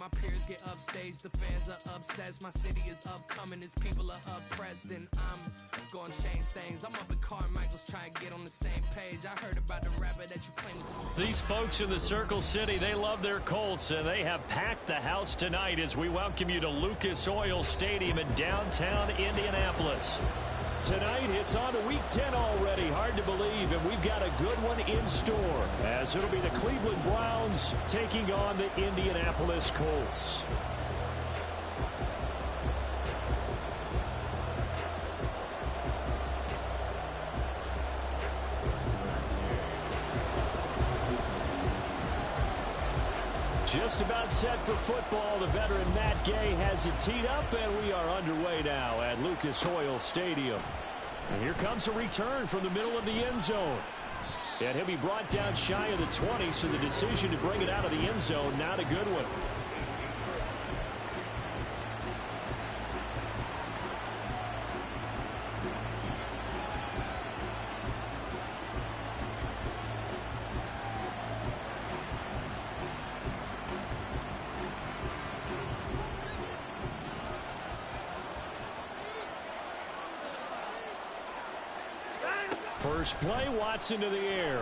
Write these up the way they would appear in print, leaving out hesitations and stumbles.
My peers get upstaged, the fans are obsessed. My city is upcoming, as people are oppressed. And I'm gonna change things. I'm up at Carmichael's trying to get on the same page. I heard about the rapper that you claim was... These folks in the Circle City, they love their Colts, and they have packed the house tonight as we welcome you to Lucas Oil Stadium in downtown Indianapolis. Tonight, it's on to Week 10 already. Hard to believe, and we've got a good one in store, as it'll be the Cleveland Browns taking on the Indianapolis Colts. Just about set for football. The veteran Matt Gay has it teed up, and we are underway now at Lucas Oil Stadium. And here comes a return from the middle of the end zone. And he'll be brought down shy of the 20, so the decision to bring it out of the end zone, not a good one. First play, Watson to the air.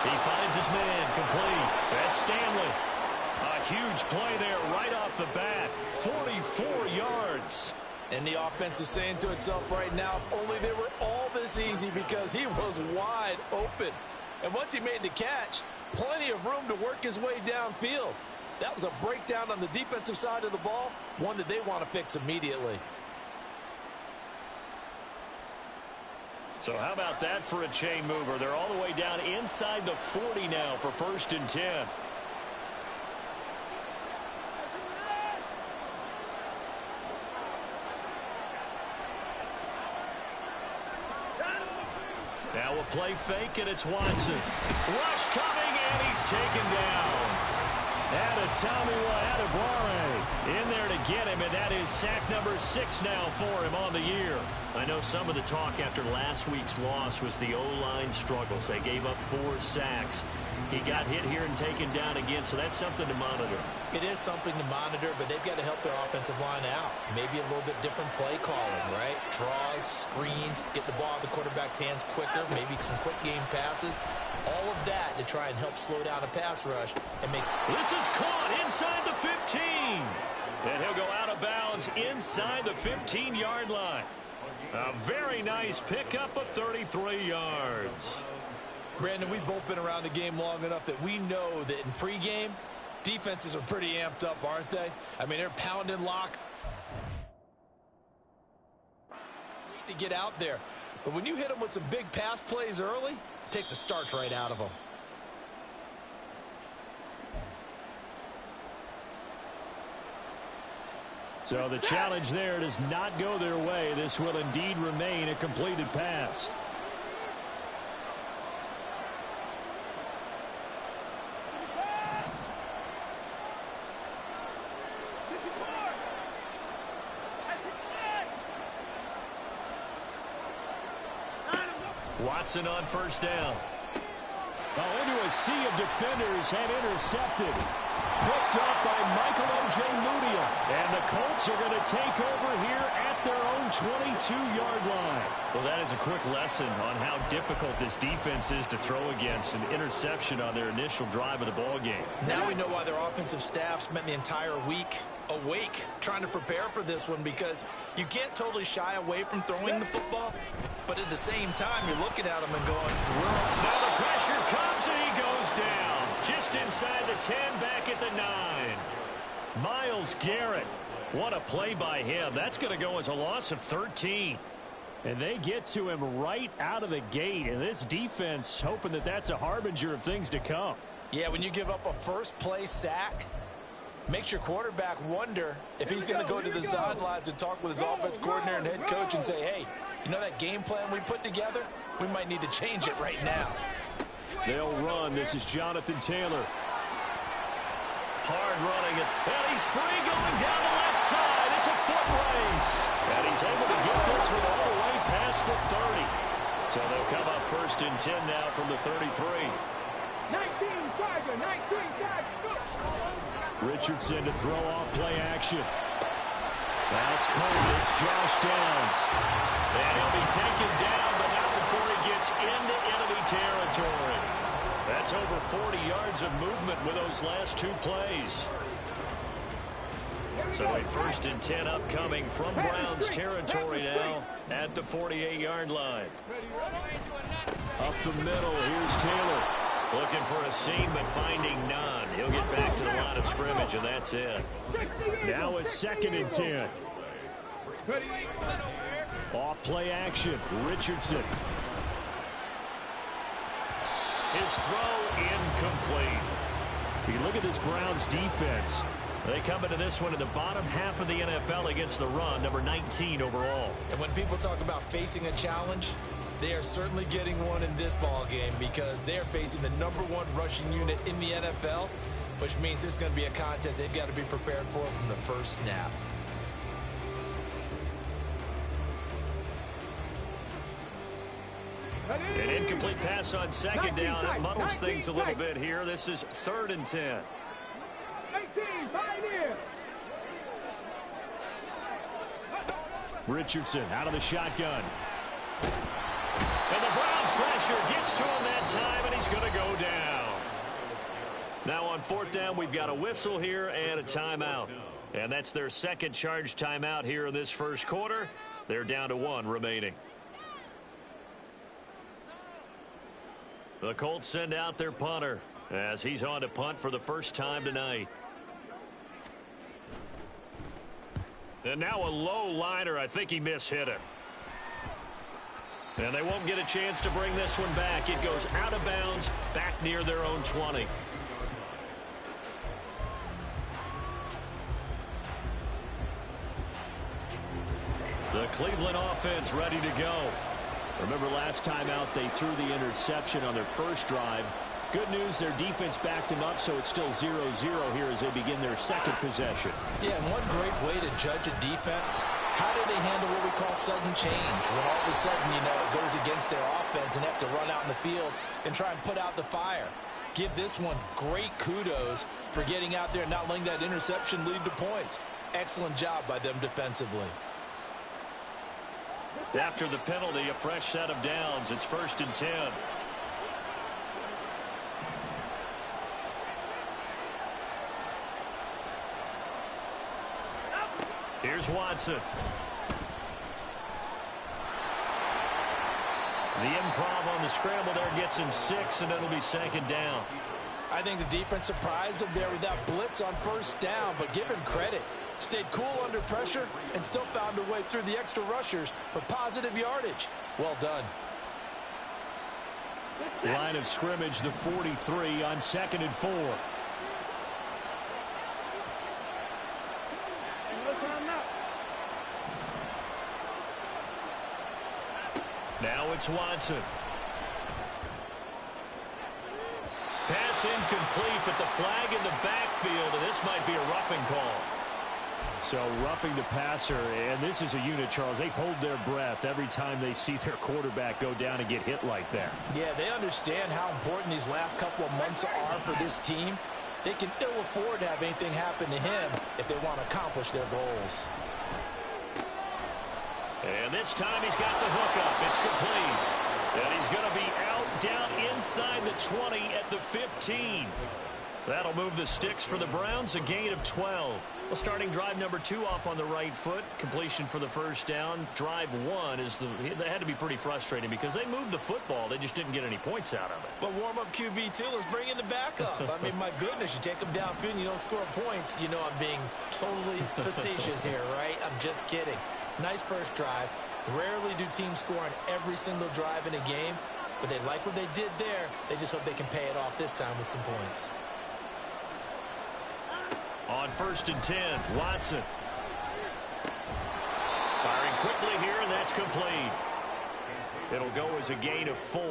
He finds his man, complete. That's Stanley. A huge play there right off the bat. 44 yards. And the offense is saying to itself right now, only they were all this easy because he was wide open. And once he made the catch, plenty of room to work his way downfield. That was a breakdown on the defensive side of the ball, one that they want to fix immediately. So how about that for a chain mover? They're all the way down inside the 40 now for 1st and 10. Now a play fake, and it's Watson. Rush coming, and he's taken down. Tommy Adebawore in there to get him, and that is sack number 6 now for him on the year. I know some of the talk after last week's loss was the O-line struggles. They gave up 4 sacks. He got hit here and taken down again, so that's something to monitor. It is something to monitor, but they've got to help their offensive line out. Maybe a little bit different play calling, right? Draws, screens, get the ball in the quarterback's hands quicker, maybe some quick game passes. All of that to try and help slow down a pass rush and make... This is caught inside the 15. And he'll go out of bounds inside the 15-yard line. A very nice pickup of 33 yards. Brandon, we've both been around the game long enough that we know that in pregame, defenses are pretty amped up, aren't they? I mean, they're pounding lock. Need to get out there. But when you hit them with some big pass plays early, it takes the starch right out of them. So the challenge there does not go their way. This will indeed remain a completed pass. Watson on first down. Into a sea of defenders and intercepted. Picked up by Michael Ojemudia. And the Colts are going to take over here at their own 22-yard line. Well, that is a quick lesson on how difficult this defense is to throw against. An interception on their initial drive of the ball game. Now we know why their offensive staff spent the entire week awake trying to prepare for this one, because you can't totally shy away from throwing the football, but at the same time you're looking at them and going, now the pressure comes and he goes down just inside the 10, back at the 9. Myles Garrett, what a play by him. That's going to go as a loss of 13. And they get to him right out of the gate, and this defense hoping that that's a harbinger of things to come. Yeah, when you give up a first play sack, makes your quarterback wonder if he's going to go to the sidelines and talk with his offense coordinator and head coach and say, hey, you know that game plan we put together? We might need to change it right now. They'll run. This is Jonathan Taylor. Hard running it. And he's free going down the left side. It's a foot race. And he's able to get this one all the way past the 30. So they'll come up 1st and 10 now from the 33. 19, Tiger, 19, Tiger, go! Richardson to throw off play action. That's cold. It's Josh Downs. And he'll be taken down, but not before he gets into enemy territory. That's over 40 yards of movement with those last 2 plays. So a 1st and 10 upcoming from Browns territory now at the 48-yard line. Up the middle, here's Taylor. Looking for a seam, but finding none. He'll get back to the line of scrimmage, and that's it. Now a 2nd and 10. Off play action, Richardson. His throw incomplete. You look at this Browns defense. They come into this one in the bottom half of the NFL against the run, number 19 overall. And when people talk about facing a challenge, they are certainly getting one in this ball game because they are facing the #1 rushing unit in the NFL, which means it's going to be a contest they've got to be prepared for from the first snap. An incomplete pass on 2nd down. That muddles things a little bit here. This is 3rd and 10. Richardson out of the shotgun. And the Browns pressure gets to him that time, and he's going to go down. Now on 4th down, we've got a whistle here and a timeout. And that's their 2nd charge timeout here in this 1st quarter. They're down to 1 remaining. The Colts send out their punter as he's on to punt for the first time tonight. And now a low liner. I think he mishit it. And they won't get a chance to bring this one back. It goes out of bounds back near their own 20. The Cleveland offense ready to go. Remember last time out they threw the interception on their first drive. Good news, their defense backed him up, so it's still 0-0 here as they begin their 2nd possession. Yeah, and one great way to judge a defense, how do they handle what we call sudden change? When all of a sudden, you know, it goes against their offense and have to run out in the field and try and put out the fire. Give this one great kudos for getting out there and not letting that interception lead to points. Excellent job by them defensively. After the penalty, a fresh set of downs. It's 1st and 10. Here's Watson. The improv on the scramble there gets him 6, and it'll be 2nd down. I think the defense surprised him there with that blitz on 1st down, but give him credit. Stayed cool under pressure and still found a way through the extra rushers for positive yardage. Well done. Line of scrimmage, the 43 on 2nd and 4. Now it's Watson. Pass incomplete, but the flag in the backfield, and this might be a roughing call. So roughing the passer, and this is a unit, Charles. They hold their breath every time they see their quarterback go down and get hit like that. Yeah, they understand how important these last couple of months are for this team. They can ill afford to have anything happen to him if they want to accomplish their goals. And this time he's got the hook up. It's complete. And he's going to be out down inside the 20 at the 15. That'll move the sticks for the Browns, a gain of 12. Well, starting drive number 2 off on the right foot. Completion for the first down. Drive 1 that had to be pretty frustrating because they moved the football. They just didn't get any points out of it. Well, warm up QB too. Let's bring in the backup. I mean, my goodness, you take them downfield and you don't score points. You know I'm being totally facetious here, right? I'm just kidding. Nice first drive. Rarely do teams score on every single drive in a game, but they like what they did there. They just hope they can pay it off this time with some points. On 1st and 10, Watson. Firing quickly here, and that's complete. It'll go as a gain of 4,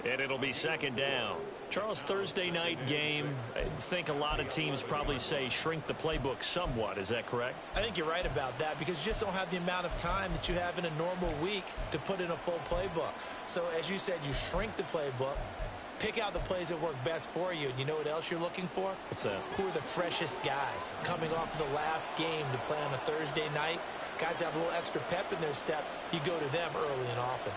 and it'll be 2nd down. Charles, Thursday night game, I think a lot of teams probably say shrink the playbook somewhat. Is that correct? I think you're right about that because you just don't have the amount of time that you have in a normal week to put in a full playbook. So as you said, you shrink the playbook. Pick out the plays that work best for you. And you know what else you're looking for? What's that? Who are the freshest guys coming off the last game to play on a Thursday night? Guys have a little extra pep in their step. You go to them early and often.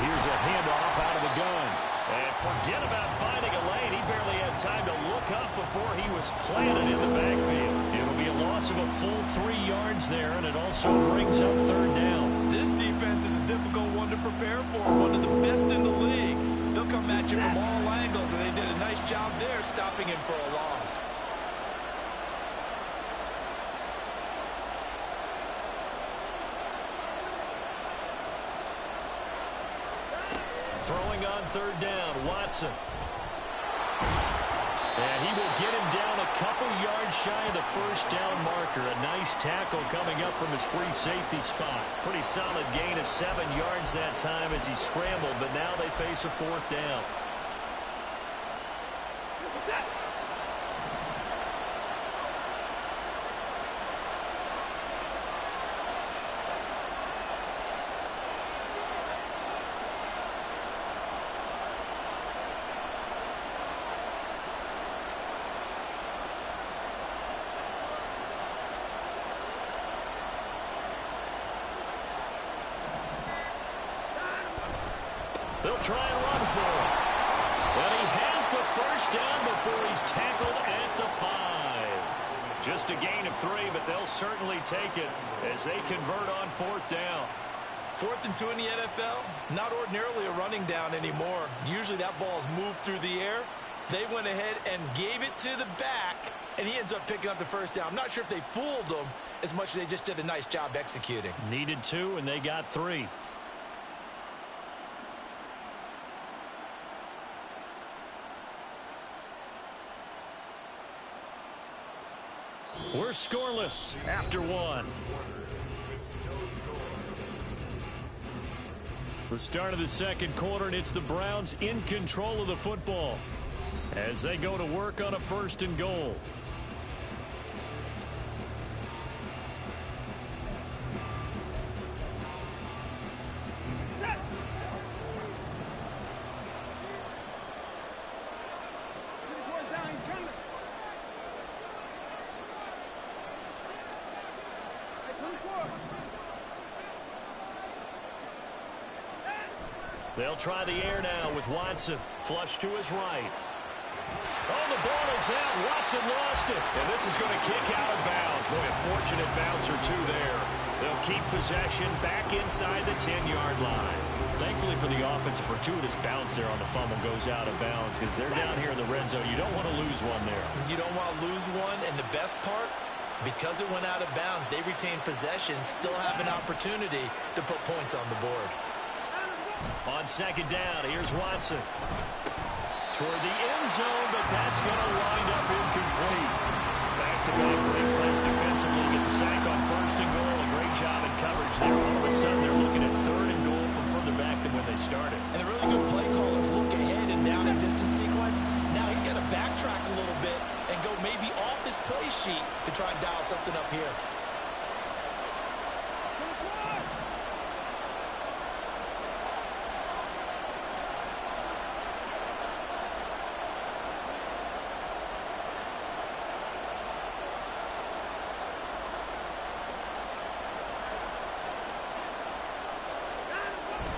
Here's a handoff out of the gun. And forget about finding a lane. He barely had time to look up before he was planted in the backfield. It'll be a loss of a full 3 yards there, and it also brings up third down. This defense is a difficult one to prepare for, one of the best in the league. They'll come at you from all angles, and they did a nice job there stopping him for a loss. Throwing on third down, Watson. And he will get him down a couple yards shy of the first down marker. A nice tackle coming up from his free safety spot. Pretty solid gain of 7 yards that time as he scrambled, but now they face a fourth down. They'll try and run for him. But he has the first down before he's tackled at the 5. Just a gain of 3, but they'll certainly take it as they convert on fourth down. 4th and 2 in the NFL, not ordinarily a running down anymore. Usually that ball is moved through the air. They went ahead and gave it to the back, and he ends up picking up the first down. I'm not sure if they fooled him as much as they just did a nice job executing. Needed 2, and they got 3. We're scoreless after 1. The start of the second quarter, and it's the Browns in control of the football as they go to work on a 1st and goal. They'll try the air now with Watson. Flush to his right. Oh, the ball is out. Watson lost it. And this is going to kick out of bounds. Boy, a fortunate bounce or two there. They'll keep possession back inside the 10-yard line. Thankfully for the offense, a fortuitous bounce there on the fumble goes out of bounds because they're down here in the red zone. You don't want to lose one there. You don't want to lose one, and the best part, because it went out of bounds, they retain possession, still have an opportunity to put points on the board. On second down, here's Watson. Toward the end zone, but that's going to wind up incomplete. Back-to-back great plays defensively. Get the sack on 1st and goal. A great job in coverage there. All of a sudden, they're looking at 3rd and goal from further back than when they started. And the really good play callers look ahead and down in distance sequence. Now he's got to backtrack a little bit and go maybe off his play sheet to try and dial something up here.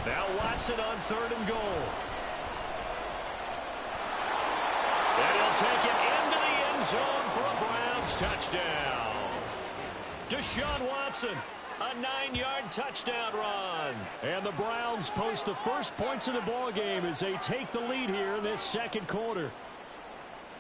Now Watson on 3rd and goal. And he'll take it into the end zone for a Browns touchdown. Deshaun Watson A 9-yard touchdown run. And the Browns post the first points of the ball game as they take the lead here in this second quarter.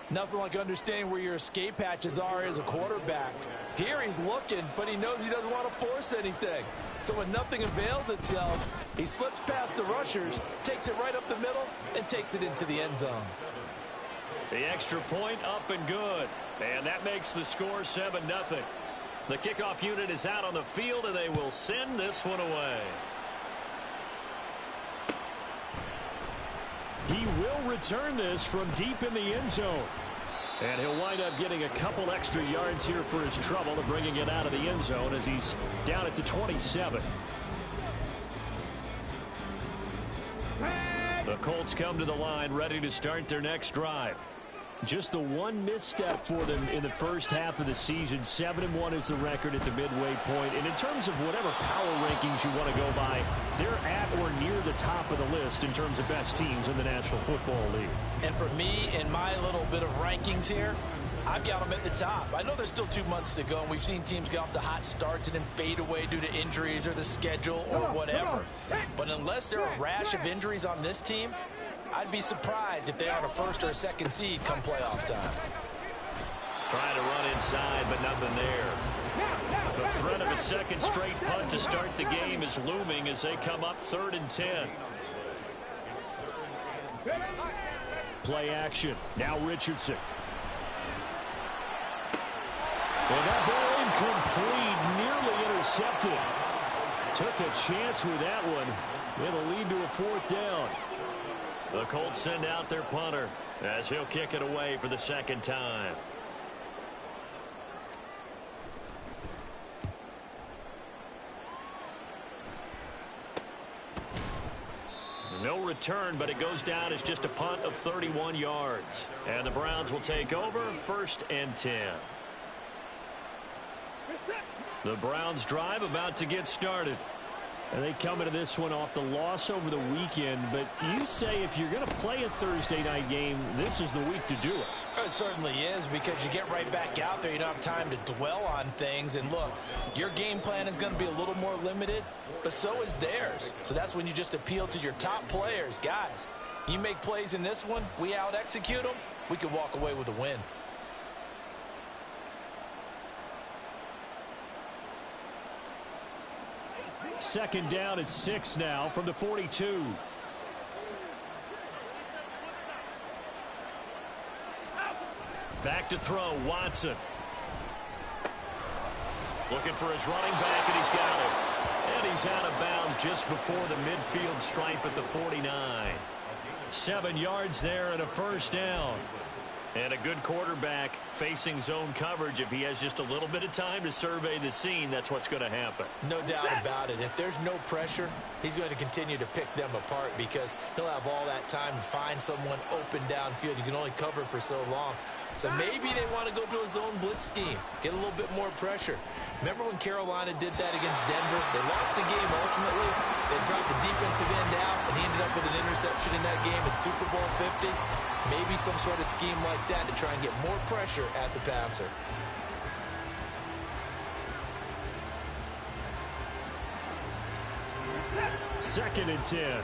Nothing like understanding where your escape hatches are as a quarterback. Here he's looking, but he knows he doesn't want to force anything. So when nothing avails itself, he slips past the rushers, takes it right up the middle, and takes it into the end zone. The extra point up and good. And that makes the score 7-0. The kickoff unit is out on the field, and they will send this one away. He will return this from deep in the end zone. And he'll wind up getting a couple extra yards here for his trouble and bringing it out of the end zone as he's down at the 27. The Colts come to the line ready to start their next drive. Just the one misstep for them in the first half of the season. 7-1 is the record at the midway point. And in terms of whatever power rankings you want to go by, they're at or near the top of the list in terms of best teams in the National Football League. And for me, in my little bit of rankings here, I've got them at the top. I know there's still 2 months to go, and we've seen teams get off to hot starts and then fade away due to injuries or the schedule or whatever. But unless there are a rash of injuries on this team, I'd be surprised if they are a first or a second seed come playoff time. Trying to run inside, but nothing there. The threat of a second straight punt to start the game is looming as they come up 3rd and 10. Play action. Now Richardson. And that ball incomplete, nearly intercepted. Took a chance with that one. It'll lead to a 4th down. The Colts send out their punter as he'll kick it away for the second time. No return, but it goes down as just a punt of 31 yards. And the Browns will take over 1st and 10. The Browns drive about to get started. And they come into this one off the loss over the weekend. But you say if you're going to play a Thursday night game, this is the week to do it. It certainly is, because you get right back out there. You don't have time to dwell on things. And look, your game plan is going to be a little more limited, but so is theirs. So that's when you just appeal to your top players. Guys, you make plays in this one, we out-execute them, we can walk away with a win. Second down at 6 now from the 42. Back to throw, Watson. Looking for his running back, and he's got it. And he's out of bounds just before the midfield stripe at the 49. 7 yards there and a 1st down. And a good quarterback facing zone coverage. If he has just a little bit of time to survey the scene, that's what's going to happen. No doubt about it. If there's no pressure, he's going to continue to pick them apart because he'll have all that time to find someone open downfield. You can only cover for so long. So maybe they want to go to a zone blitz scheme, get a little bit more pressure. Remember when Carolina did that against Denver? They lost the game ultimately. They dropped the defensive end out, and he ended up with an interception in that game in Super Bowl 50. Maybe some sort of scheme like that to try and get more pressure at the passer. Second and 10.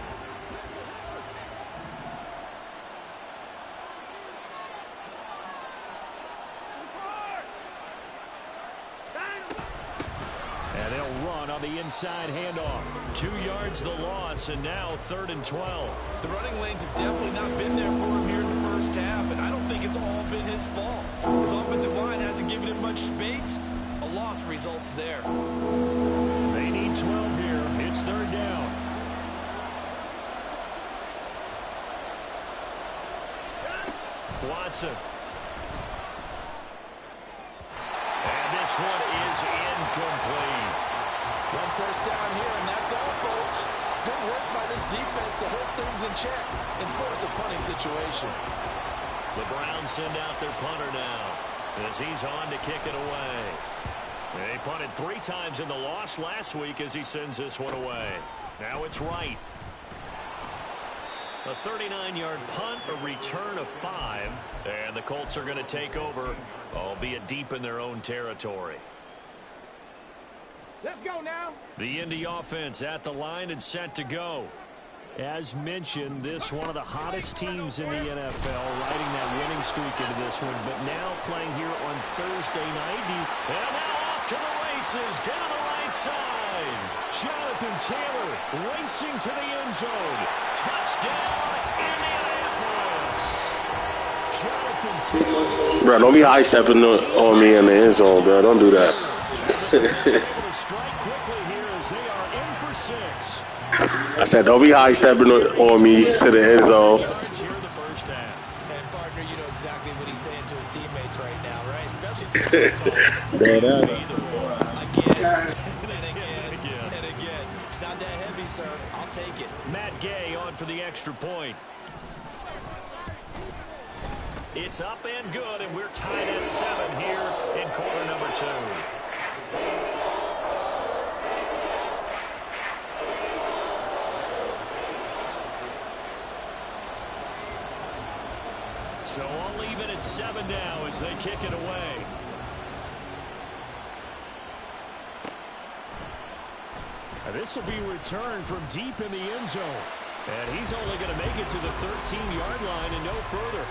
And they'll run on the inside handoff. 2 yards the loss, and now 3rd and 12. The running lanes have definitely not been there for him here in the first half, and I don't think it's all been his fault. His offensive line hasn't given him much space. A loss results there. They need 12 here. It's 3rd down. Watson. And this one is incomplete. 1 first down here, and that's all, folks. Good work by this defense to hold things in check and force a punting situation. The Browns send out their punter now as he's on to kick it away. They punted 3 times in the loss last week as he sends this one away. Now it's right. A 39-yard punt, a return of 5, and the Colts are going to take over, albeit deep in their own territory. Let's go now. The Indy offense at the line and set to go. As mentioned, this one of the hottest teams in the NFL, riding that winning streak into this one, but now playing here on Thursday night. And now off to the races, down the right side. Jonathan Taylor racing to the end zone. Touchdown, Indianapolis. Jonathan Taylor. Bro, don't be high-stepping on me in the end zone, bro. Don't do that. Able to strike quickly here as they are in for 6. I said, don't be high-stepping on me to the end zone. Here in the first half. And, partner, you know exactly what he's saying to his teammates right now, right? Especially to the again, and again. It's not that heavy, sir. I'll take it. Matt Gay on for the extra point. It's up and good, and we're tied at 7 here in quarter number 2. So all even at 7 now as they kick it away. This will be returned from deep in the end zone. And he's only going to make it to the 13-yard line and no further.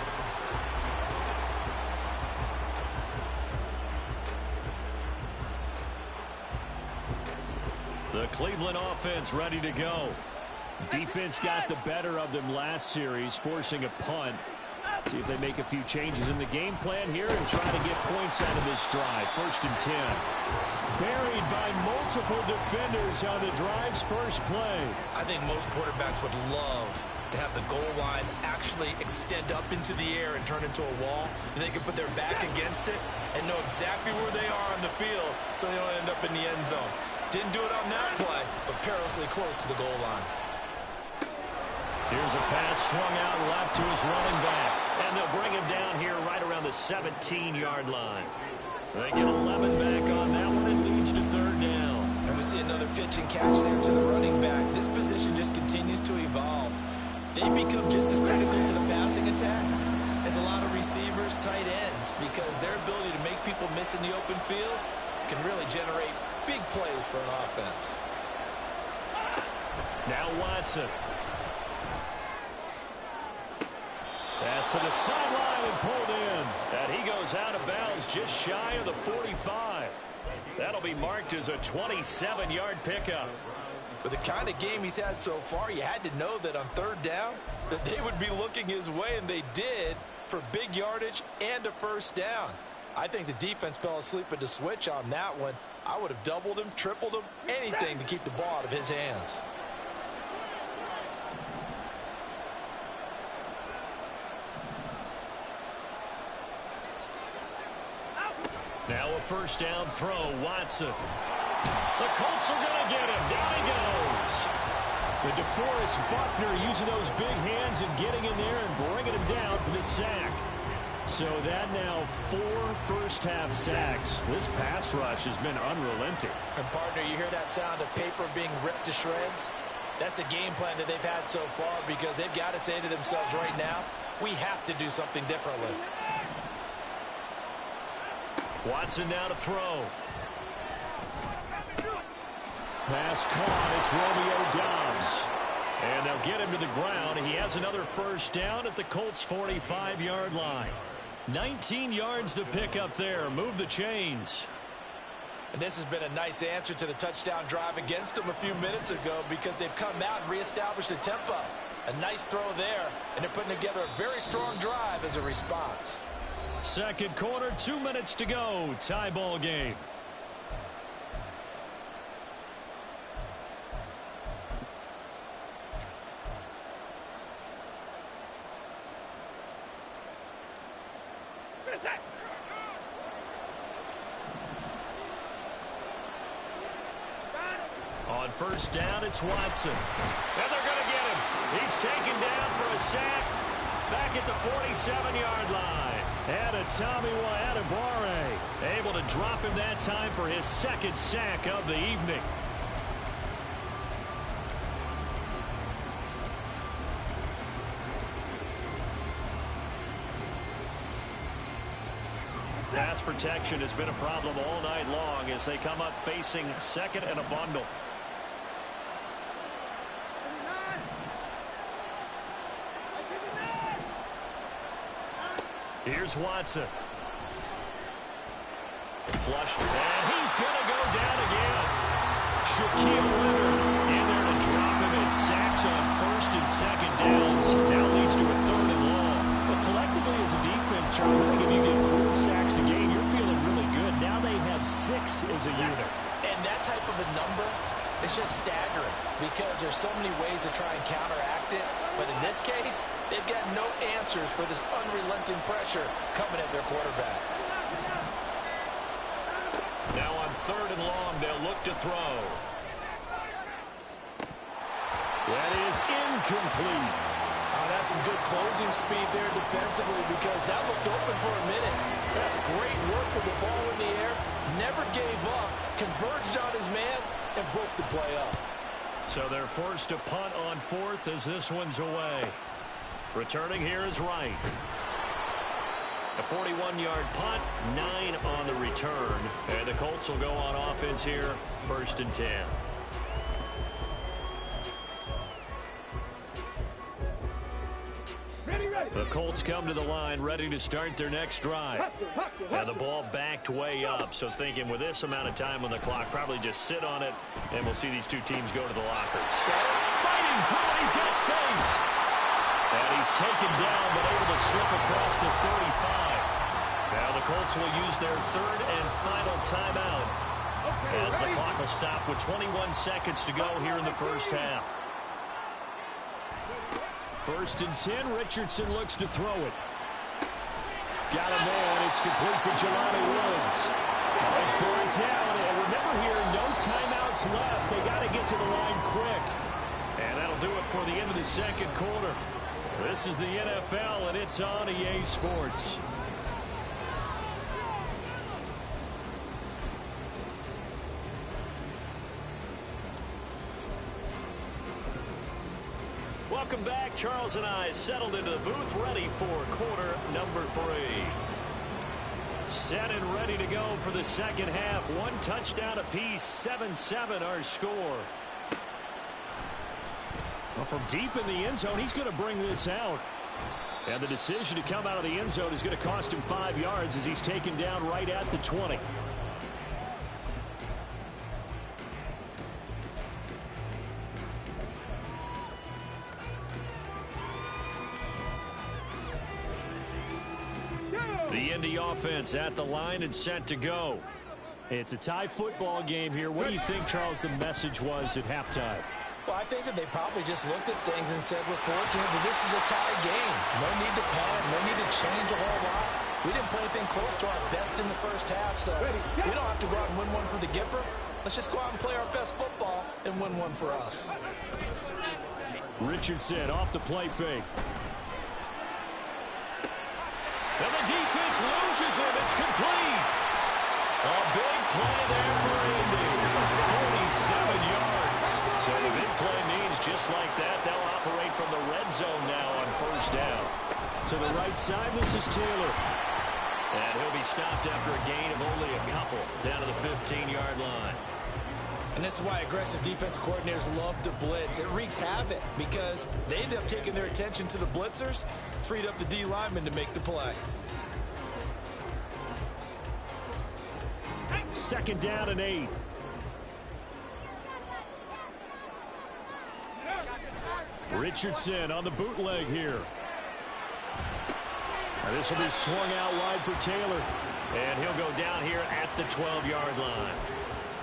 The Cleveland offense ready to go. Defense got the better of them last series, forcing a punt. See if they make a few changes in the game plan here and try to get points out of this drive. 1st and 10. Buried by multiple defenders on the drive's first play. I think most quarterbacks would love to have the goal line actually extend up into the air and turn into a wall. And they can put their back against it and know exactly where they are on the field so they don't end up in the end zone. Didn't do it on that play, but perilously close to the goal line. Here's a pass swung out left to his running back. And they'll bring him down here right around the 17-yard line. They get 11 back on that one and leads to 3rd down. And we see another pitch and catch there to the running back. This position just continues to evolve. They become just as critical to the passing attack as a lot of receivers, tight ends, because their ability to make people miss in the open field can really generate big plays for an offense. Now Watson. Pass to the sideline and pulled in. And he goes out of bounds just shy of the 45. That'll be marked as a 27-yard pickup. For the kind of game he's had so far, you had to know that on 3rd down that they would be looking his way, and they did, for big yardage and a 1st down. I think the defense fell asleep at the switch on that one. I would have doubled him, tripled him, anything to keep the ball out of his hands. Now a 1st down throw, Watson. The Colts are going to get him. Down he goes. The DeForest Buckner using those big hands and getting in there and bringing him down for the sack. So that now 4 first-half sacks. This pass rush has been unrelenting. And, partner, you hear that sound of paper being ripped to shreds? That's the game plan that they've had so far because they've got to say to themselves right now, we have to do something differently. Watson now to throw. Pass caught. It's Romeo Doubs. And they'll get him to the ground. He has another 1st down at the Colts' 45-yard line. 19 yards to pick up there. Move the chains. And this has been a nice answer to the touchdown drive against them a few minutes ago because they've come out and reestablished the tempo. A nice throw there, and they're putting together a very strong drive as a response. 2nd quarter, 2 minutes to go. Tie ball game. On 1st down, it's Watson. And they're going to get him. He's taken down for a sack back at the 47-yard line. And a Tomiwa Adebawore able to drop him that time for his 2nd sack of the evening. Pass protection has been a problem all night long as they come up facing second and a bundle. Here's Watson. Flushed, and he's going to go down again. Shaquille Leonard in there to drop him in sacks on first and second downs. Now leads to a third and long. But collectively as a defense, Charles, I think if you get 4 sacks a game, you're feeling really good. Now they have 6 as a unit. And that type of a number is just staggering because there's so many ways to try and counteract it. But in this case, they've got no answers for this unrelenting pressure coming at their quarterback. Now on third and long, they'll look to throw. That is incomplete. Oh, that's some good closing speed there defensively because that looked open for a minute. That's great work with the ball in the air. Never gave up, converged on his man, and broke the play up. So they're forced to punt on fourth as this one's away. Returning here is Wright. A 41-yard punt, 9 on the return. And the Colts will go on offense here, 1st and 10. The Colts come to the line ready to start their next drive. And the ball backed way up, so thinking with this amount of time on the clock, probably just sit on it, and we'll see these two teams go to the lockers. Fighting through, he's got space. And he's taken down, but able to slip across the 35. Now the Colts will use their third and final timeout as the clock will stop with 21 seconds to go here in the first half. 1st and 10, Richardson looks to throw it. Got a man, it's complete to Jelani Woods. It's brought down, and remember here, no timeouts left. They got to get to the line quick. And that'll do it for the end of the second quarter. This is the NFL, and it's on EA Sports. Welcome back. Charles and I settled into the booth, ready for quarter number 3. Set and ready to go for the second half. 1 touchdown apiece, 7-7 our score. Well, from deep in the end zone, he's going to bring this out. And the decision to come out of the end zone is going to cost him 5 yards as he's taken down right at the 20. The Indy offense at the line and set to go. It's a tie football game here. What do you think, Charles, the message was at halftime? Well, I think that they probably just looked at things and said, we're fortunate that this is a tie game. No need to panic, no need to change a whole lot. We didn't play anything close to our best in the first half, so we don't have to go out and win one for the Gipper. Let's just go out and play our best football and win one for us. Richardson off the play fake. And the defense loses him. It's complete. A big play there for Indy. 47 yards. So the big play means just like that, they'll operate from the red zone now on first down. To the right side, this is Taylor. And he'll be stopped after a gain of only a couple down to the 15-yard line. And this is why aggressive defensive coordinators love to blitz. It wreaks havoc because they end up taking their attention to the blitzers, freed up the D lineman to make the play. 2nd down and 8. Richardson on the bootleg here. And this will be swung out wide for Taylor. And he'll go down here at the 12-yard line.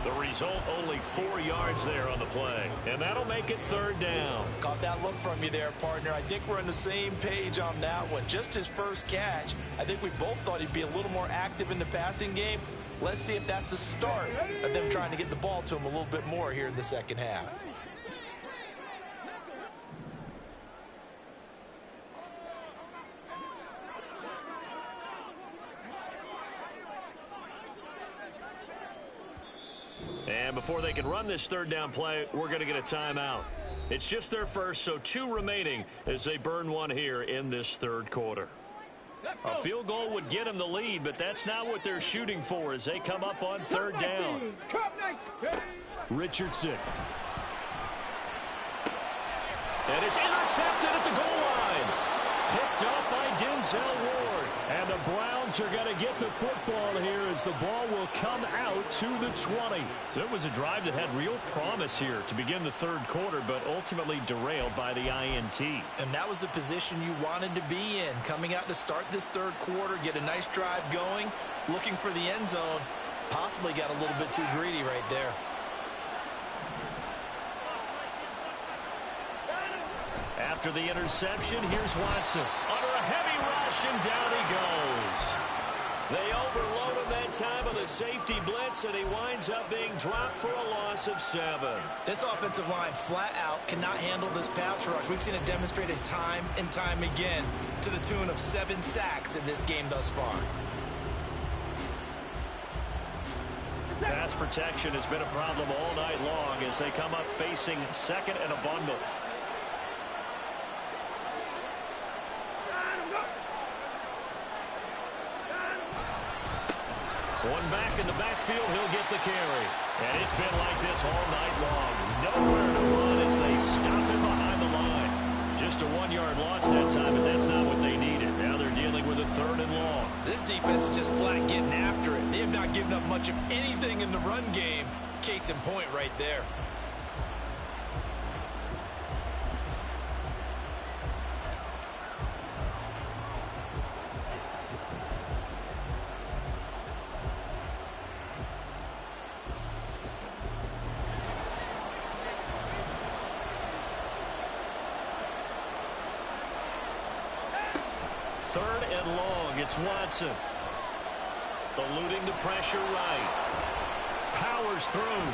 The result, only 4 yards there on the play. And that'll make it 3rd down. Caught that look from you there, partner. I think we're on the same page on that one. Just his first catch. I think we both thought he'd be a little more active in the passing game. Let's see if that's the start of them trying to get the ball to him a little bit more here in the second half. And before they can run this 3rd down play, we're going to get a timeout. It's just their first, so 2 remaining as they burn one here in this 3rd quarter. A field goal would get them the lead, but that's not what they're shooting for as they come up on third down. Richardson. And it's intercepted at the goal line. Picked up by Denzel Ward. And the Browns are going to get the football here as the ball will come out to the 20. So it was a drive that had real promise here to begin the third quarter, but ultimately derailed by the INT. And that was the position you wanted to be in. Coming out to start this third quarter, get a nice drive going, looking for the end zone. Possibly got a little bit too greedy right there. After the interception, here's Watson. Under a heavy rush, and down he goes. They overload him that time on a safety blitz, and he winds up being dropped for a loss of 7. This offensive line flat out cannot handle this pass rush. We've seen it demonstrated time and time again to the tune of 7 sacks in this game thus far. Pass protection has been a problem all night long as they come up facing second and a bundle. One back in the backfield, he'll get the carry. And it's been like this all night long. Nowhere to run as they stop him behind the line. Just a 1-yard loss that time, but that's not what they needed. Now they're dealing with a 3rd and long. This defense is just flat getting after it. They have not given up much of anything in the run game. Case in point right there. Third and long, it's Watson. Eluding the pressure right. Powers through.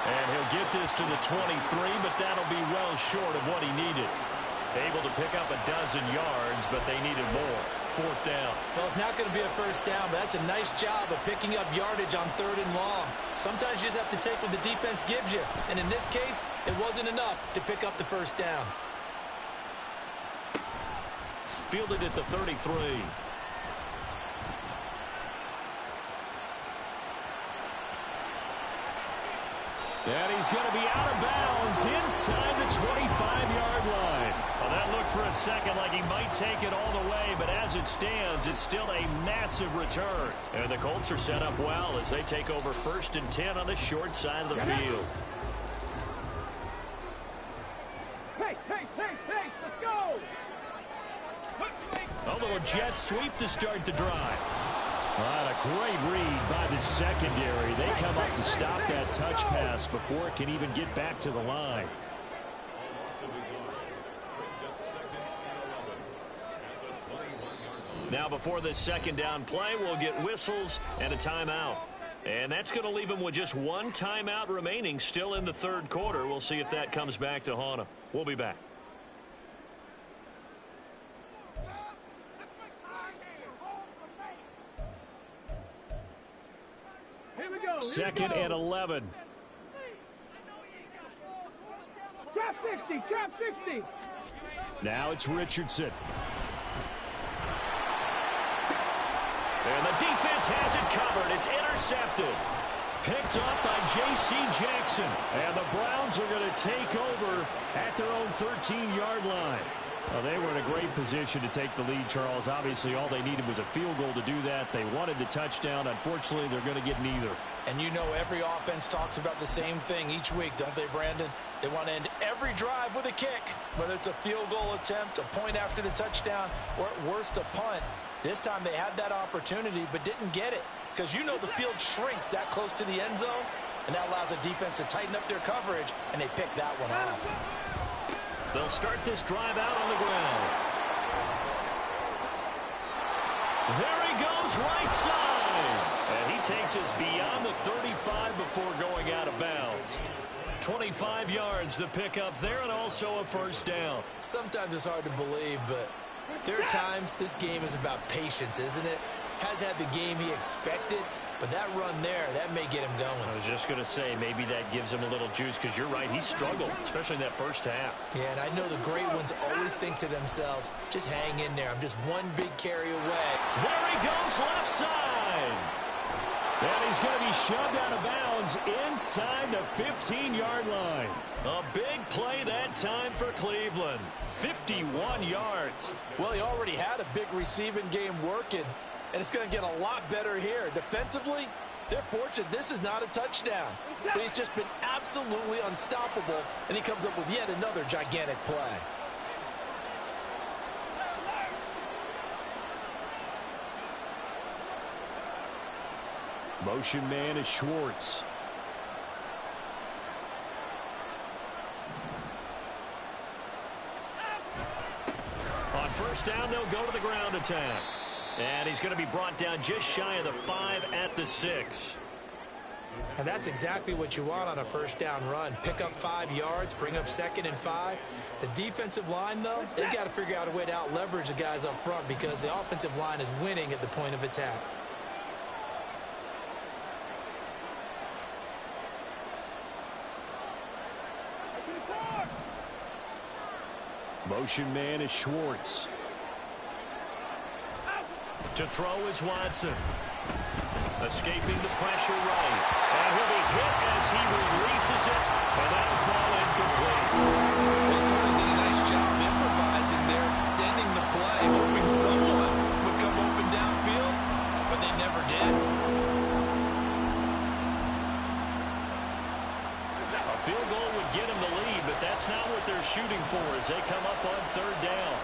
And he'll get this to the 23, but that'll be well short of what he needed. Able to pick up a dozen yards, but they needed more. 4th down. Well, it's not going to be a first down, but that's a nice job of picking up yardage on 3rd and long. Sometimes you just have to take what the defense gives you. And in this case, it wasn't enough to pick up the first down. Fielded at the 33. And he's going to be out of bounds inside the 25-yard line. Well, that looked for a second like he might take it all the way, but as it stands, it's still a massive return. And the Colts are set up well as they take over 1st and 10 on the short side of the field. Hey, let's go! A little jet sweep to start the drive. A great read by the secondary. They come up to stop that touch pass before it can even get back to the line. Now before this 2nd down play, we'll get whistles and a timeout. And that's going to leave them with just 1 timeout remaining still in the 3rd quarter. We'll see if that comes back to haunt them. We'll be back. Here we go. 2nd and 11. Trap 60. Now it's Richardson. And the defense has it covered. It's intercepted. Picked up by J.C. Jackson. And the Browns are going to take over at their own 13-yard line. Well, they were in a great position to take the lead, Charles. Obviously, all they needed was a field goal to do that. They wanted the touchdown. Unfortunately, they're going to get neither. And you know every offense talks about the same thing each week, don't they, Brandon? They want to end every drive with a kick, whether it's a field goal attempt, a point after the touchdown, or at worst a punt. This time they had that opportunity but didn't get it because you know the field shrinks that close to the end zone, and that allows a defense to tighten up their coverage, and they pick that one off. They'll start this drive out on the ground. There he goes right side. And he takes us beyond the 35 before going out of bounds. 25 yards to pick up there and also a 1st down. Sometimes it's hard to believe, but there are times this game is about patience, isn't it? Has had the game he expected, But that run there, that may get him going. I was just going to say, maybe that gives him a little juice, because you're right, he struggled, especially in that first half. Yeah, and I know the great ones always think to themselves, just hang in there. I'm just one big carry away. There he goes, left side. And he's going to be shoved out of bounds inside the 15-yard line. A big play that time for Cleveland. 51 yards. Well, he already had a big receiving game working, and it's going to get a lot better here. Defensively, they're fortunate this is not a touchdown. But he's just been absolutely unstoppable, and he comes up with yet another gigantic play. Motion man is Schwartz. On first down, they'll go to the ground attack. And he's going to be brought down just shy of the 5 at the 6. And that's exactly what you want on a first down run. Pick up 5 yards, bring up 2nd and 5. The defensive line, though, they've got to figure out a way to out-leverage the guys up front because the offensive line is winning at the point of attack. Motion man is Schwartz. To throw is Watson. Escaping the pressure right. And he'll be hit as he releases it. And that'll fall incomplete. They certainly did a nice job improvising there, extending the play, hoping someone would come open downfield, but they never did. A field goal would get him the lead, but that's not what they're shooting for as they come up on third down.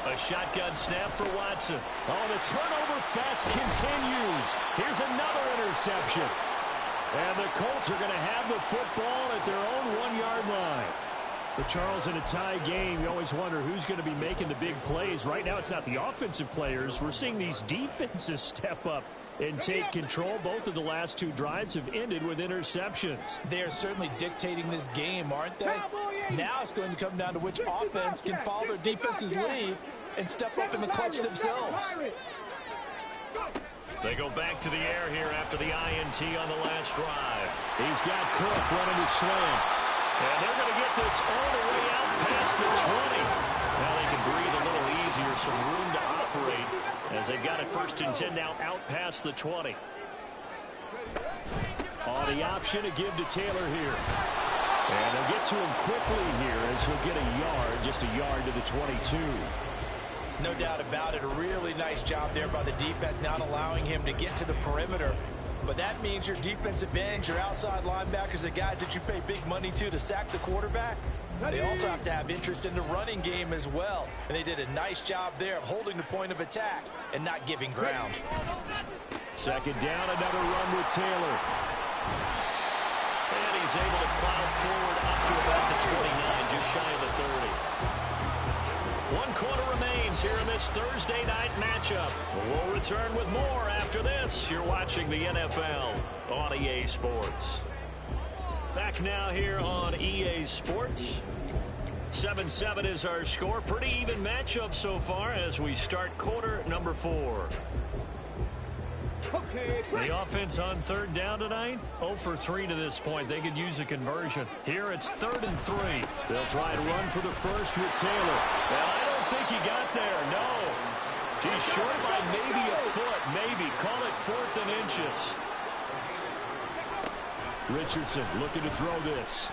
A shotgun snap for Watson. Oh, the turnover fest continues. Here's another interception. And the Colts are going to have the football at their own 1-yard line. But Charles, in a tie game, you always wonder who's going to be making the big plays. Right now, it's not the offensive players. We're seeing these defenses step up and take control. Both of the last 2 drives have ended with interceptions. They are certainly dictating this game, aren't they? Now it's going to come down to which offense can follow their defense's lead and step up in the clutch themselves. They go back to the air here after the INT on the last drive. He's got Cook running his slant. And they're going to get this all the way out past the 20. Now they can breathe a little easier, some room to operate as they've got it 1st and 10 now out past the 20. On the option to give to Taylor here. And they'll get to him quickly here as he'll get a yard, just a yard to the 22. No doubt about it. A really nice job there by the defense, not allowing him to get to the perimeter. But that means your defensive ends, your outside linebackers, the guys that you pay big money to sack the quarterback, they also have to have interest in the running game as well. And they did a nice job there of holding the point of attack and not giving ground. 2nd down, another run with Taylor. And he's able to plow forward up to about the 29, just shy of the 30. 1 quarter remains here in this Thursday night matchup. We'll return with more after this. You're watching the NFL on EA Sports. Back now here on EA Sports. 7-7 is our score. Pretty even matchup so far as we start quarter number 4. The offense on 3rd down tonight, 0 for 3 to this point. They could use a conversion. Here it's 3rd and 3. They'll try and run for the first with Taylor. And I don't think he got there, no. He's short by maybe a foot, maybe. Call it 4th and inches. Richardson looking to throw this.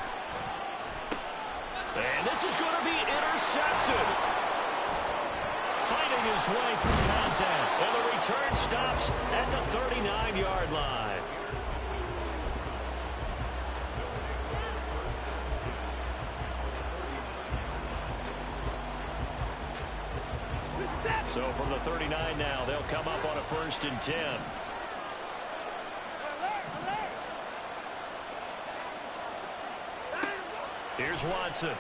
And this is going to be intercepted. Fighting his way through contact. And the return stops at the 39-yard line. So from the 39 now, they'll come up on a 1st and 10. Here's Watson.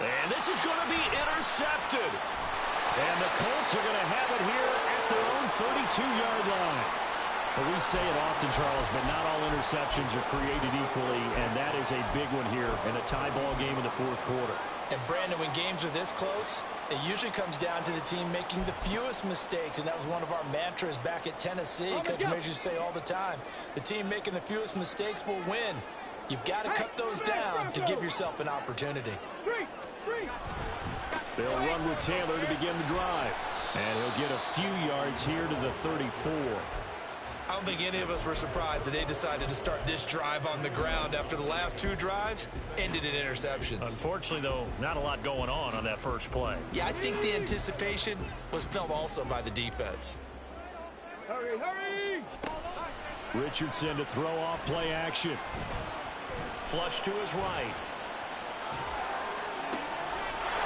And this is going to be intercepted. And the Colts are going to have it here at their own 32-yard line. Well, we say it often, Charles, but not all interceptions are created equally, and that is a big one here in a tie ball game in the fourth quarter. And, Brandon, when games are this close, it usually comes down to the team making the fewest mistakes, and that was one of our mantras back at Tennessee. Coach Major used to say all the time, the team making the fewest mistakes will win. You've got to cut those down to give yourself an opportunity. They'll run with Taylor to begin the drive. And he'll get a few yards here to the 34. I don't think any of us were surprised that they decided to start this drive on the ground after the last two drives ended in interceptions. Unfortunately, though, not a lot going on that first play. Yeah, I think the anticipation was felt also by the defense. Hurry, hurry! Richardson to throw off play action. Flush to his right.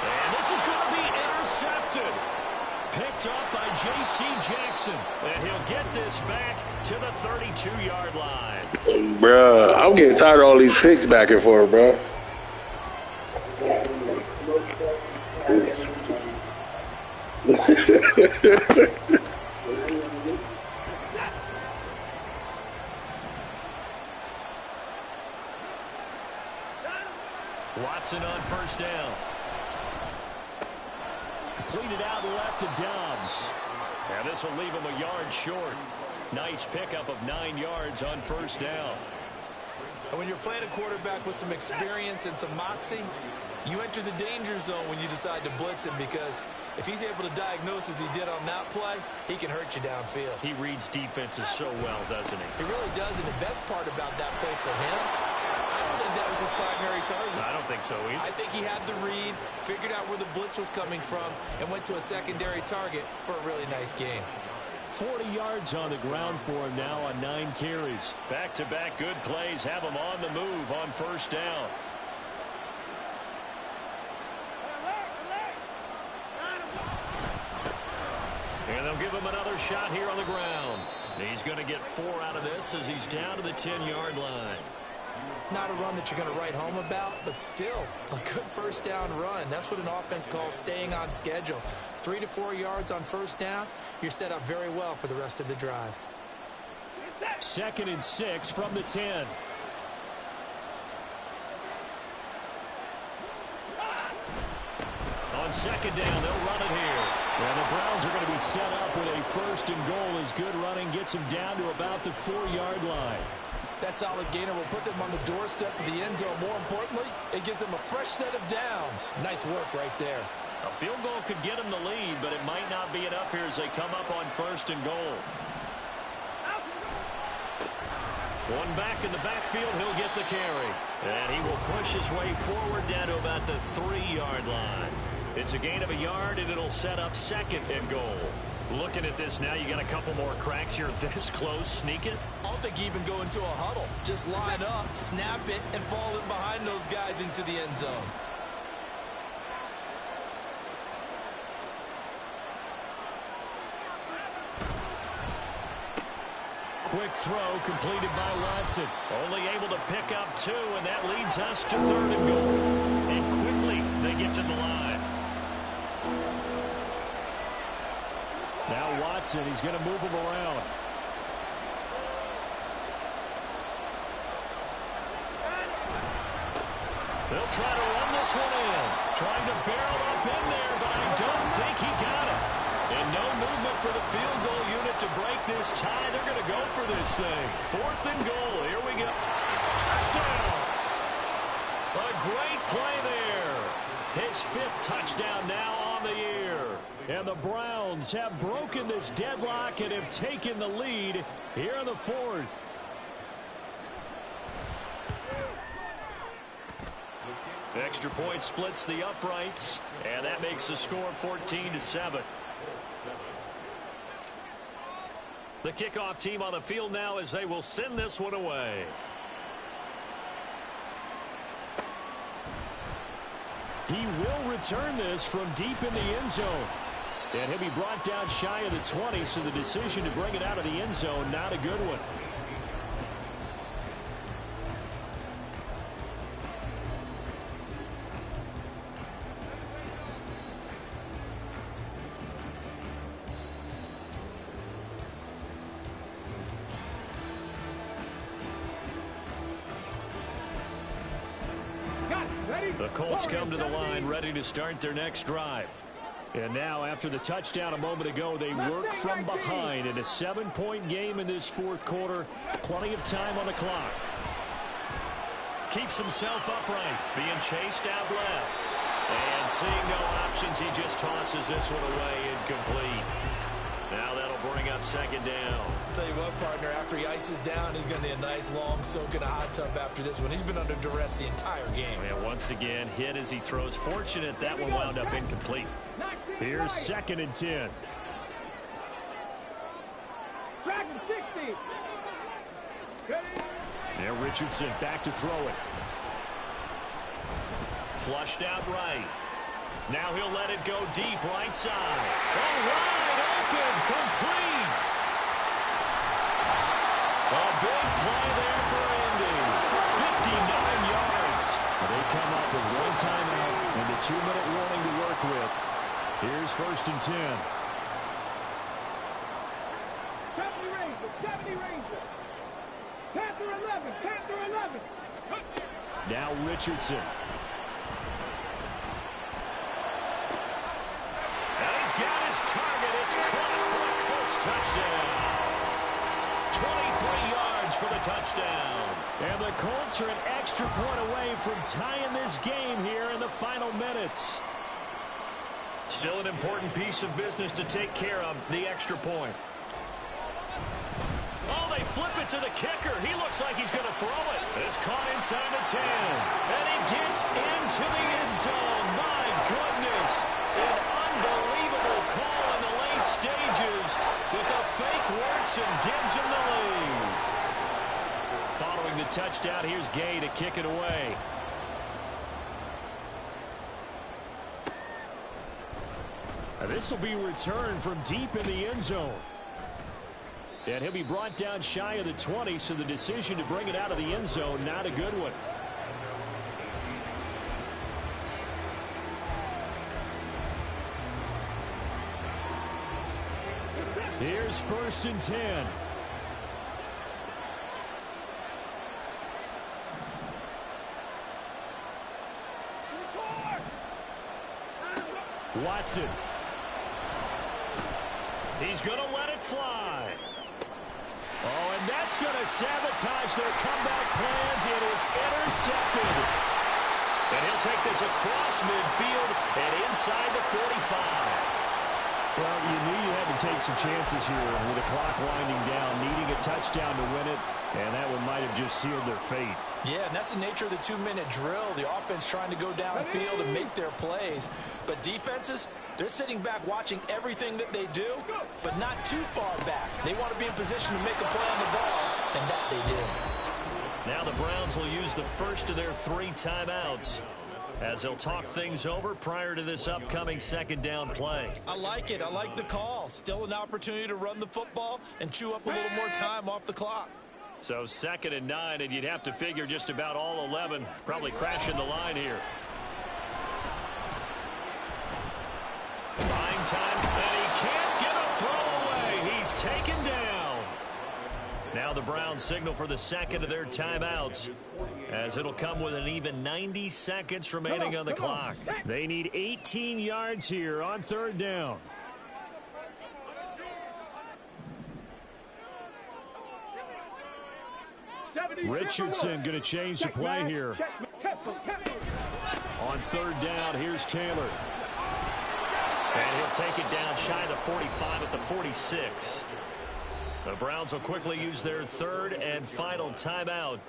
And this is going to be intercepted. Picked up by J.C. Jackson. And he'll get this back to the 32-yard line. Bruh, I'm getting tired of all these picks back and forth, bro. Watson on first down. Completed out left to Dobbs. And this will leave him a yard short. Nice pickup of 9 yards on first down. And when you're playing a quarterback with some experience and some moxie, you enter the danger zone when you decide to blitz him, because if he's able to diagnose as he did on that play, he can hurt you downfield. He reads defenses so well, doesn't he? He really does, and the best part about that play for him, I don't think that was his primary target. I don't think so either. I think he had the read, figured out where the blitz was coming from, and went to a secondary target for a really nice game. 40 yards on the ground for him now on 9 carries. Back-to-back good plays have him on the move on first down. And they'll give him another shot here on the ground. He's going to get 4 out of this as he's down to the 10-yard line. Not a run that you're going to write home about, but still a good first down run. That's what an offense calls staying on schedule. 3 to 4 yards on first down, you're set up very well for the rest of the drive. 2nd and 6 from the 10. On second down, they'll run it here. And the Browns are going to be set up with a 1st and goal as good running gets them down to about the 4-yard line. That solid gainer will put them on the doorstep of the end zone. More importantly, it gives them a fresh set of downs. Nice work right there. A field goal could get them the lead, but it might not be enough here as they come up on 1st and goal. One back in the backfield, he'll get the carry. And he will push his way forward down to about the 3-yard line. It's a gain of a yard, and it'll set up 2nd and goal. Looking at this now, you got a couple more cracks here this close. Sneak it. I don't think you even go into a huddle. Just line up, snap it, and fall in behind those guys into the end zone. Quick throw completed by Watson. Only able to pick up 2, and that leads us to 3rd and goal. And quickly, they get to the line. Now Watson, he's going to move him around. They'll try to run this one in. Trying to barrel up in there, but I don't think he got it. And no movement for the field goal unit to break this tie. They're going to go for this thing. 4th and goal. Here we go. Touchdown. A great play there. His 5th touchdown now on the year. And the Browns have broken this deadlock and have taken the lead here in the 4th. Extra point splits the uprights, and that makes the score 14-7. The kickoff team on the field now as they will send this one away. He will return this from deep in the end zone. And he'll be brought down shy of the 20, so the decision to bring it out of the end zone, not a good one. The Colts come to the line ready to start their next drive. And now, after the touchdown a moment ago, they work from behind in a 7-point game in this fourth quarter. Plenty of time on the clock. Keeps himself upright, being chased out left. And seeing no options, he just tosses this one away incomplete. Now that'll bring up second down. I'll tell you what, partner, after he ices down, he's going to need a nice long soak in a hot tub after this one. He's been under duress the entire game. And once again, hit as he throws. Fortunate that one wound up incomplete. Here's second and 10. Now Richardson back to throw it. Flushed out right. Now he'll let it go deep right side. All right, open, complete. A big play there for Indy. 59 yards. They come up with one timeout and the 2-minute warning to work with. Here's first and 10. 70 Rangers. Panther 11. Now Richardson. And he's got his target. It's caught for a Colts touchdown. 23 yards for the touchdown. And the Colts are an extra point away from tying this game here in the final minutes. Still an important piece of business to take care of, the extra point. Oh, they flip it to the kicker. He looks like he's going to throw it. It's caught inside the 10. And he gets into the end zone. My goodness. An unbelievable call in the late stages. But the fake works and gives him the lead. Following the touchdown, here's Gay to kick it away. This will be returned from deep in the end zone. And he'll be brought down shy of the 20, so the decision to bring it out of the end zone, not a good one. Here's first and 10. Watson. He's going to let it fly. Oh, and that's going to sabotage their comeback plans. It is intercepted. And he'll take this across midfield and inside the 45. Well, you knew you had to take some chances here with the clock winding down, needing a touchdown to win it, and that one might have just sealed their fate. Yeah, and that's the nature of the 2-minute drill. The offense trying to go downfield and make their plays. But defenses, they're sitting back watching everything that they do, but not too far back. They want to be in position to make a play on the ball, and that they did. Now the Browns will use the first of their 3 timeouts as they'll talk things over prior to this upcoming second down play. I like it. I like the call. Still an opportunity to run the football and chew up a little more time off the clock. So 2nd and 9, and you'd have to figure just about all 11 probably crashing the line here. Buying time, and he can't get a throw away. He's taken down. Now the Browns signal for the second of their timeouts, as it'll come with an even 90 seconds remaining on the clock. They need 18 yards here on 3rd down. Richardson going to change the play here. On 3rd down, here's Taylor. And he'll take it down shy of the 45 at the 46. The Browns will quickly use their 3rd and final timeout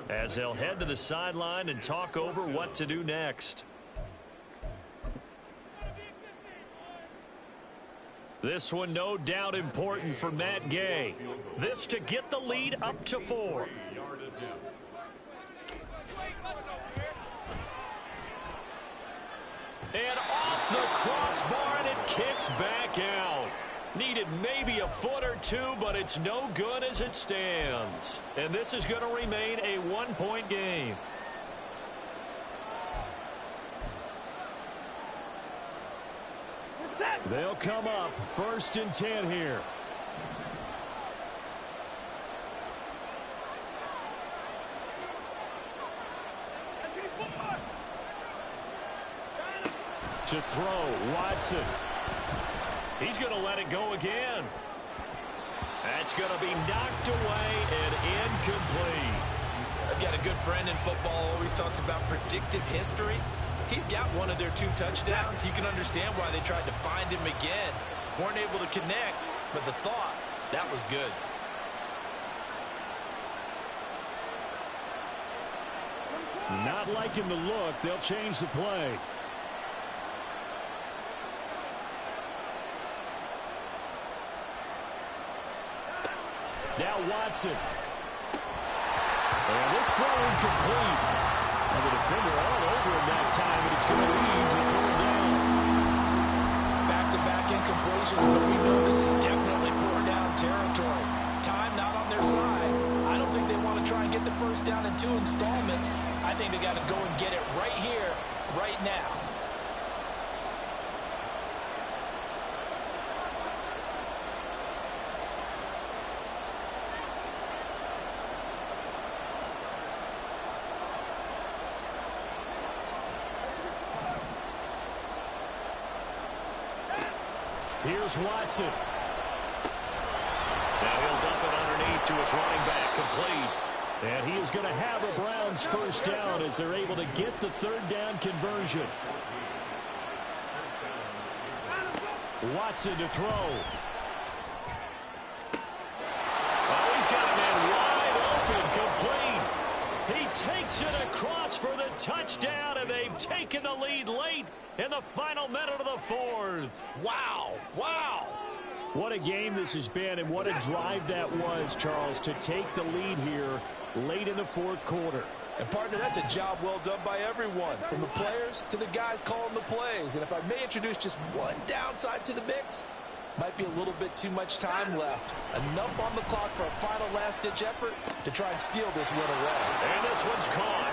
as they'll head to the sideline and talk over what to do next. This one no doubt important for Matt Gay. This to get the lead up to 4. And off the crossbar, and it kicks back out. Needed maybe a foot or two, but it's no good as it stands. And this is going to remain a 1-point game. They'll come up 1st and 10 here. To throw, Watson. He's going to let it go again. That's going to be knocked away and incomplete. I've got a good friend in football, always talks about predictive history. He's got one of their 2 touchdowns. You can understand why they tried to find him again. Weren't able to connect, but the thought, that was good. Not liking the look. They'll change the play. Now Watson. And this throw incomplete. And the defender all over him that time, and it's going to lead to 4th down. Back-to-back incompletions, but we know this is definitely 4th-down territory. Time not on their side. I don't think they want to try and get the first down in 2 installments. I think they got to go and get it right here, right now. Here's Watson. Now he'll dump it underneath to his running back, complete. And he is going to have a Browns first down as they're able to get the 3rd down conversion. Watson to throw. Oh, he's got a man wide open, complete. He takes it across for the touchdown, and they've taken the lead late in the final minute of the 4th. Wow, wow. What a game this has been, and what a drive that was, Charles, to take the lead here late in the 4th quarter. And, partner, that's a job well done by everyone, from the players to the guys calling the plays. And if I may introduce just one downside to the mix, might be a little bit too much time left. Enough on the clock for a final last-ditch effort to try and steal this win away. And this one's caught.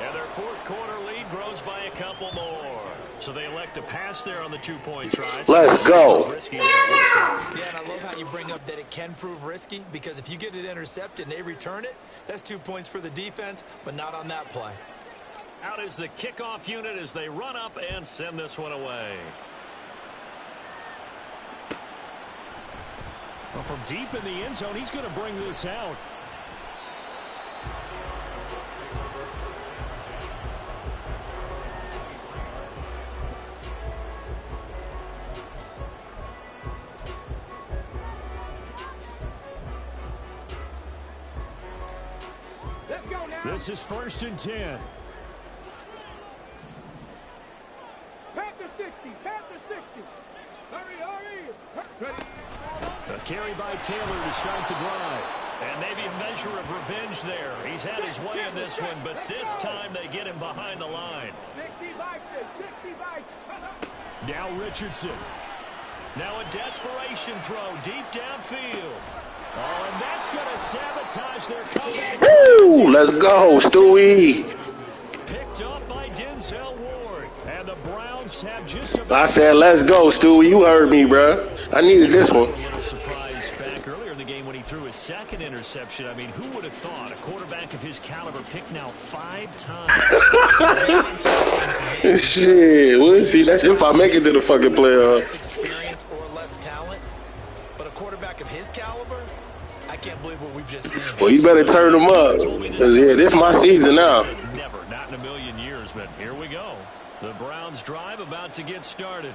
And their 4th quarter lead grows by a couple more. So they elect to pass there on the 2-point try. Let's go. Yeah, and I love how you bring up that it can prove risky, because if you get it intercepted and they return it, that's 2 points for the defense, but not on that play. Out is the kickoff unit as they run up and send this one away. Well, from deep in the end zone, he's going to bring this out. Let's go now. This is 1st and 10. Panther 60. Panther 60. Hurry. A carry by Taylor to start the drive. And maybe a measure of revenge there. He's had his way in this one, but this time they get him behind the line. 60 by 6. Now Richardson. Now a desperation throw deep downfield. Oh, and that's going to sabotage their comeback. Woo! Let's go, Stewie. Picked up by Denzel Ward. And the Browns have just about... I said, let's go, Stewie. You heard me, bro. I needed this one. A little surprise back earlier in the game when he threw his 2nd interception. I mean, who would have thought a quarterback of his caliber picked now 5 times? Shit, we'll see. That's if I make it to the fucking playoffs. Less experience or less talent, but a quarterback of his caliber, I can't believe what we've just seen. Well, you better turn them up. 'Cause, yeah, this is my season now. Never, not in a million years, but here we go. The Browns drive about to get started.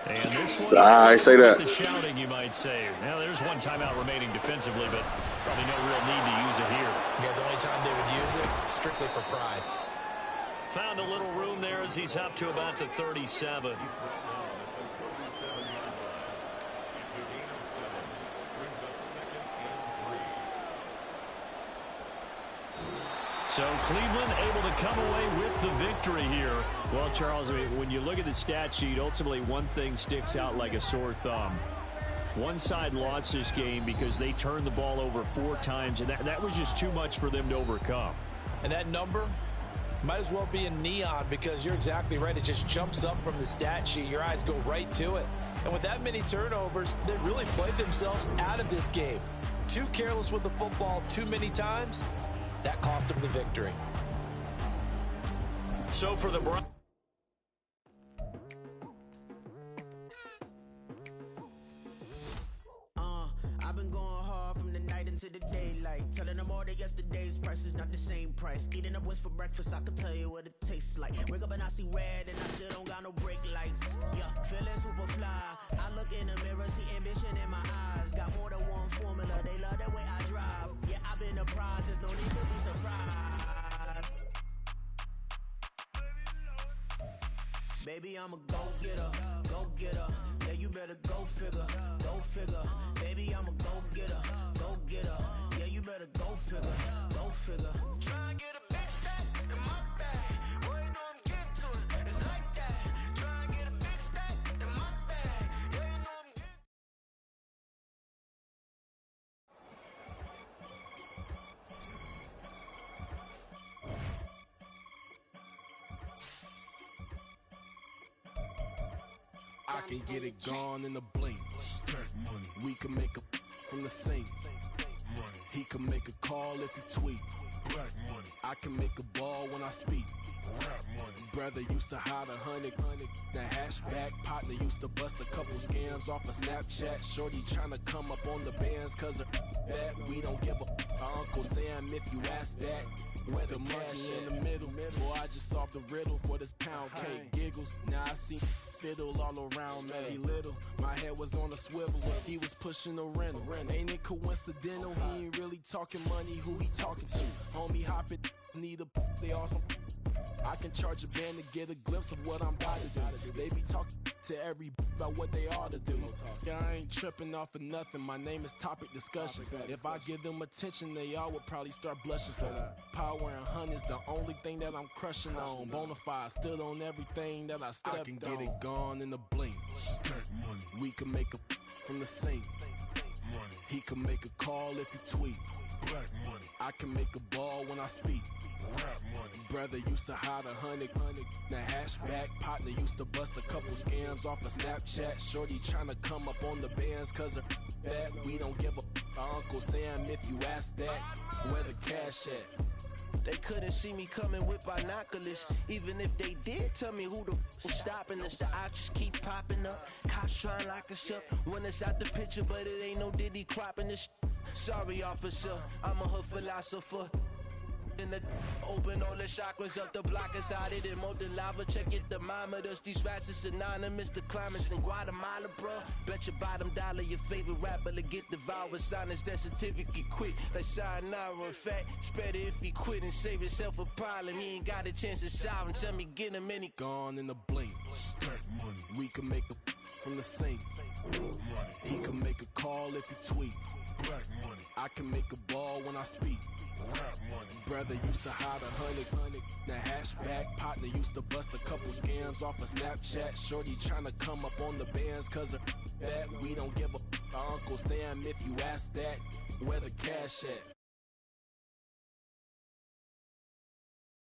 And this one, I say that. The shouting, you might say. Now, there's one timeout remaining defensively, but probably no real need to use it here. Yeah, the only time they would use it, strictly for pride. Found a little room there as he's up to about the 37. So Cleveland able to come away with the victory here. Well, Charles, I mean, when you look at the stat sheet, ultimately one thing sticks out like a sore thumb. One side lost this game because they turned the ball over 4 times, and that was just too much for them to overcome. And that number might as well be in neon, because you're exactly right. It just jumps up from the stat sheet. Your eyes go right to it. And with that many turnovers, they really played themselves out of this game. Too careless with the football too many times. That cost them the victory. So for the Browns. head into the daylight. Telling them all that yesterday's price is not the same price. Eating up what's for breakfast, I can tell you what it tastes like. Wake up and I see red and I still don't got no brake lights. Yeah, feeling super fly. I look in the mirror, see ambition in my eyes. Got more than one formula, they love the way I drive. Yeah, I've been a prize, there's no need to be surprised. Baby, I'm a go-getter, go-getter. Yeah, you better go figure, go figure. Baby, I'm a go-getter, go-getter. Yeah, you better go figure, go figure. Try and get a big stack in my bag. Boy, you know I'm getting to it, it's like that. Try and get a big stack in my bag. Yeah, you know I'm getting. I can get it gone in a blink. Stack money. We can make a from the sink. Money. He can make a call if he tweet. Black money. I can make a ball when I speak. Rap money. Brother used to hide 100. The hashback partner used to bust a couple scams off of Snapchat. Shorty tryna come up on the bands cause of that. We don't give a Uncle Sam if you ask that. Where the cash in the middle. Boy, I just solved the riddle for this pound cake. Giggles, now I see fiddle all around me. Little, my head was on a swivel. He was pushing a rental. Ain't it coincidental? He ain't really talking money. Who he talking to? Homie hopping, need a they awesome. I can charge a band to get a glimpse of what I'm about to do. They be talking to every about what they ought to do. Yeah, I ain't tripping off of nothing. My name is Topic Discussion. If I give them attention, they all would probably start blushing. So power and hunt is the only thing that I'm crushing on. Bonafide stood on everything that I stepped on. I can get it gone in a blink. Stack money. We can make a from the sink. Money. He can make a call if he tweet. Black money. I can make a ball when I speak. Rap money. Brother used to hide 100. The hashback partner used to bust a couple scams off of Snapchat. Shorty tryna come up on the bands cause of that. We don't give a Uncle Sam if you ask that. Where the cash at? They couldn't see me coming with binoculars. Even if they did, tell me who the was stopping us. The options keep popping up. Cops trying to lock us up when it's out the picture, but it ain't no Diddy cropping this. Sorry, officer, I'm a hood philosopher. In the open all the chakras up the block inside it and molten lava. Check your thermometers. These rats is synonymous to climates in Guatemala, bro. Bet your bottom dollar your favorite rapper to get devoured. Sign his death certificate quick. Like sayonara. In fact, it's better if he quit and save himself a problem. He ain't got a chance to solve and tell me get him any. Gone in the blink. Stack money. We can make a from the sink. Money. He can make a call if he tweet. Black money. I can make a ball when I speak. Rap money. Brother used to hide 100. The hashback partner used to bust a couple scams off of Snapchat. Shorty tryna come up on the bands cause of that. We don't give a Uncle Sam if you ask that. Where the cash at?